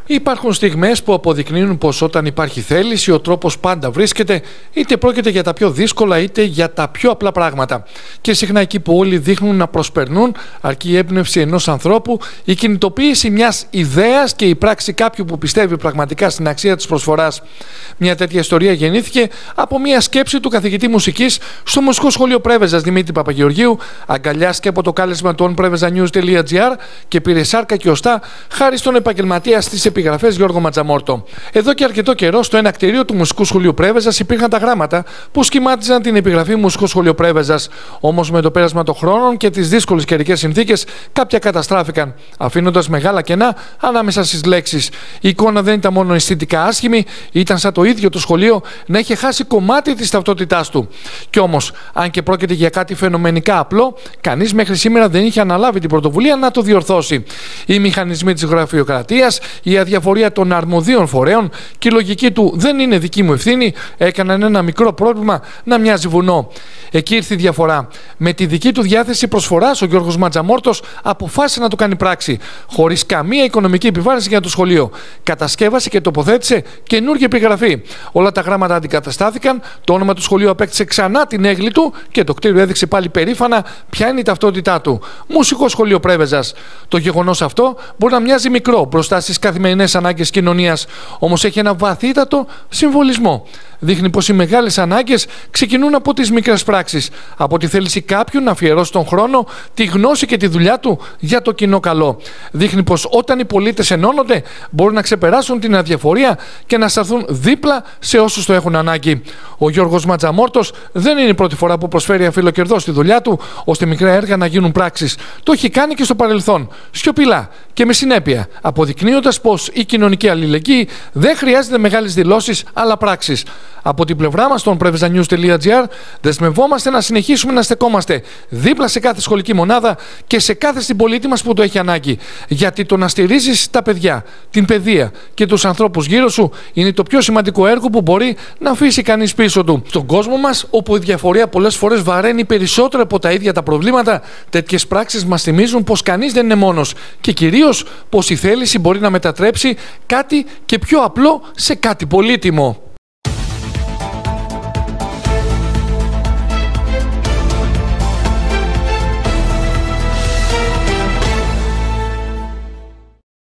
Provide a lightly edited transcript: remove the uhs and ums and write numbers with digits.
Υπάρχουν στιγμές που αποδεικνύουν πως όταν υπάρχει θέληση, ο τρόπος πάντα βρίσκεται, είτε πρόκειται για τα πιο δύσκολα είτε για τα πιο απλά πράγματα. Και συχνά εκεί που όλοι δείχνουν να προσπερνούν, αρκεί η έμπνευση ενός ανθρώπου, η κινητοποίηση μιας ιδέας και η πράξη κάποιου που πιστεύει πραγματικά στην αξία της προσφοράς. Μια τέτοια ιστορία γεννήθηκε από μια σκέψη του καθηγητή μουσικής στο Μουσικό Σχολείο Πρέβεζας Δημήτρη Παπαγεωργίου, αγκαλιάστηκε από το κάλεσμα του onprevezanews.gr και πήρε σάρκα και οστά χάρη στον επαγγελματία στις επιγραφές Γιώργο Ματζαμόρτο. Εδώ και αρκετό καιρό, στο ένα κτίριο του Μουσικού Σχολείου Πρέβεζας υπήρχαν τα γράμματα που σχημάτιζαν την επιγραφή Μουσικό Σχολείο Πρέβεζας. Όμως με το πέρασμα των χρόνων και τις δύσκολες καιρικές συνθήκες, κάποια καταστράφηκαν, αφήνοντας μεγάλα κενά ανάμεσα στις λέξεις. Η εικόνα δεν ήταν μόνο αισθητικά άσχημη, ήταν σαν το ίδιο το σχολείο να είχε χάσει κομμάτι της ταυτότητάς του. Κι όμως, αν και πρόκειται για κάτι φαινομενικά απλό, κανείς μέχρι σήμερα δεν είχε αναλάβει την πρωτοβουλία να το διορθώσει. Οι μηχανισμοί της γραφειοκρατίας, η αδιαφορία των αρμοδίων φορέων και η λογική του «δεν είναι δική μου ευθύνη» έκαναν ένα μικρό πρόβλημα να μοιάζει βουνό. Εκεί ήρθε η διαφορά. Με τη δική του διάθεση προσφοράς, ο Γιώργος Ματζαμόρτος αποφάσισε να το κάνει πράξη, χωρίς καμία οικονομική επιβάρυνση για το σχολείο. Κατασκεύασε και τοποθέτησε καινούργια επιγραφή. Όλα τα γράμματα αντικαταστάθηκαν, το όνομα του σχολείου απέκτησε ξανά την έγκλη του και το κτίριο έδειξε πάλι περήφανα ποια είναι η ταυτότητά του. Μουσικό Σχολείο Πρέβεζας. Το γεγονός αυτό μπορεί να μοιάζει μικρό μπροστά στις καθημερινές ανάγκες κοινωνίας, όμως έχει ένα βαθύτατο συμβολισμό. Δείχνει πως οι μεγάλες ανάγκες ξεκινούν από τις μικρές πράξεις, από τη θέληση κάποιου να αφιερώσει τον χρόνο, τη γνώση και τη δουλειά του για το κοινό καλό. Δείχνει πως όταν οι πολίτες ενώνονται, μπορούν να ξεπεράσουν την αδιαφορία και να σταθούν δίπλα σε όσους το έχουν ανάγκη. Ο Γιώργος Ματζαμόρτος δεν είναι η πρώτη φορά που προσφέρει αφιλοκερδό στη δουλειά του, ώστε μικρά έργα να γίνουν πράξεις. Το έχει κάνει και στο παρελθόν, σιωπηλά και με συνέπεια, αποδεικνύοντας πως η κοινωνική αλληλεγγύη δεν χρειάζεται μεγάλες δηλώσεις, αλλά πράξεις. Από την πλευρά μας, στον onprevezanews.gr, δεσμευόμαστε να συνεχίσουμε να στεκόμαστε δίπλα σε κάθε σχολική μονάδα και σε κάθε συμπολίτη μας που το έχει ανάγκη. Γιατί το να στηρίζεις τα παιδιά, την παιδεία και τους ανθρώπους γύρω σου είναι το πιο σημαντικό έργο που μπορεί να αφήσει κανείς πίσω του. Στον κόσμο μας, όπου η διαφορία πολλές φορές βαραίνει περισσότερο από τα ίδια τα προβλήματα, τέτοιες πράξεις μας θυμίζουν πως κανείς δεν είναι μόνος και κυρίως πως η θέληση μπορεί να μετατρέψει κάτι και πιο απλό σε κάτι πολύτιμο.